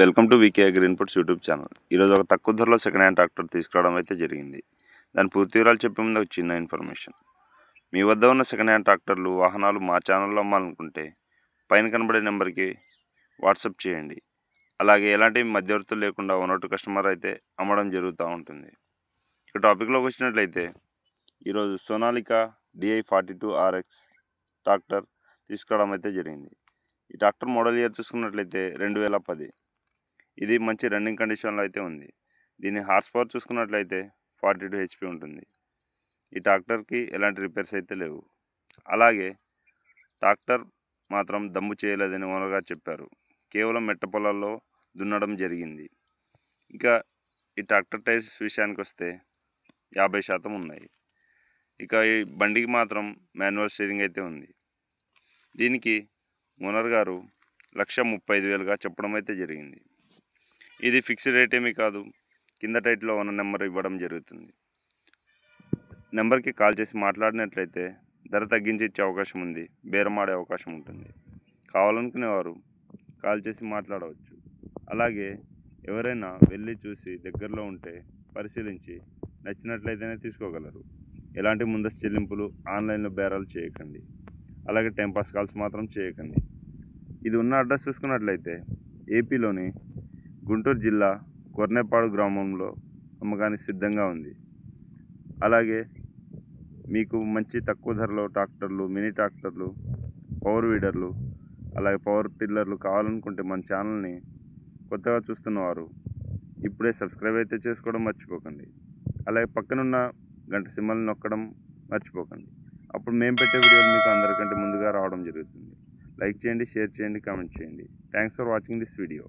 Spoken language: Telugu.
Welcome to VK agri inputs YouTube channel. ఈరోజు ఒక తక్కువ ధరలో సెకండ్ హ్యాండ్ ట్రాక్టర్ తీసుకురావడం అయితే జరిగింది. దాని పూర్తి వివరాలు చెప్పే ముందు ఒక చిన్న ఇన్ఫర్మేషన్. మీ వద్ద ఉన్న సెకండ్ హ్యాండ్ ట్రాక్టర్లు, వాహనాలు మా ఛానల్లో అమ్మాలనుకుంటే పైన కనబడే నెంబర్కి వాట్సాప్ చేయండి. అలాగే ఎలాంటి మధ్యవర్తులు లేకుండా ఓనర్ టు కస్టమర్ అయితే అమ్మడం జరుగుతూ ఉంటుంది. ఇక టాపిక్లోకి వచ్చినట్లయితే ఈరోజు సోనాలిక DI42RX ట్రాక్టర్ తీసుకురావడం అయితే జరిగింది. ఈ ట్రాక్టర్ మోడల్ ఇయర్ చూసుకున్నట్లయితే 2010. ఇది మంచి రన్నింగ్ కండిషన్లో అయితే ఉంది. దీని హార్స్ పవర్ చూసుకున్నట్లయితే 42 HP ఉంటుంది. ఈ ట్రాక్టర్కి ఎలాంటి రిపేర్స్ అయితే లేవు. అలాగే ట్రాక్టర్ మాత్రం దమ్ము చేయలేదని ఓనర్ గారు చెప్పారు. కేవలం మెట్ట పొలాల్లో దున్నడం జరిగింది. ఇంకా ఈ ట్రాక్టర్ టైర్స్ విషయానికి వస్తే 50% ఉన్నాయి. ఇక ఈ బండికి మాత్రం మాన్యువల్ స్టీరింగ్ అయితే ఉంది. దీనికి ఓనర్ గారు 1,35,000గా చెప్పడం అయితే జరిగింది. ఇది ఫిక్స్డ్ రేట్ ఏమీ కాదు. కింద టైటిల్లో ఉన్న నెంబర్ ఇవ్వడం జరుగుతుంది. నెంబర్కి కాల్ చేసి మాట్లాడినట్లయితే ధర తగ్గించి ఇచ్చే అవకాశం ఉంది. బేరమాడే అవకాశం ఉంటుంది. కావాలనుకునేవారు కాల్ చేసి మాట్లాడవచ్చు. అలాగే ఎవరైనా వెళ్ళి చూసి దగ్గరలో ఉంటే పరిశీలించి నచ్చినట్లయితేనే తీసుకోగలరు. ఎలాంటి ముందస్తు చెల్లింపులు, ఆన్లైన్లో బేరాలు చేయకండి. అలాగే టైంపాస్ కాల్స్ మాత్రం చేయకండి. ఇది ఉన్న అడ్రస్ చూసుకున్నట్లయితే ఏపీలోని గుంటూరు జిల్లా కొర్నేపాడు గ్రామంలో అమ్మకానికి సిద్ధంగా ఉంది. అలాగే మీకు మంచి తక్కువ ధరలో ట్రాక్టర్లు, మినీ ట్రాక్టర్లు, పవర్ వీడర్లు, అలాగే పవర్ టిల్లర్లు కావాలనుకుంటే మన ఛానల్ని కొత్తగా చూస్తున్నవారు ఇప్పుడే సబ్స్క్రైబ్ అయితే చేసుకోవడం మర్చిపోకండి. అలాగే పక్కనున్న గంట సింబల్ని నొక్కడం మర్చిపోకండి. అప్పుడు మేము పెట్టే వీడియోలు మీకు అందరికంటే ముందుగా రావడం జరుగుతుంది. లైక్ చేయండి, షేర్ చేయండి, కామెంట్ చేయండి. Thanks for watching this video.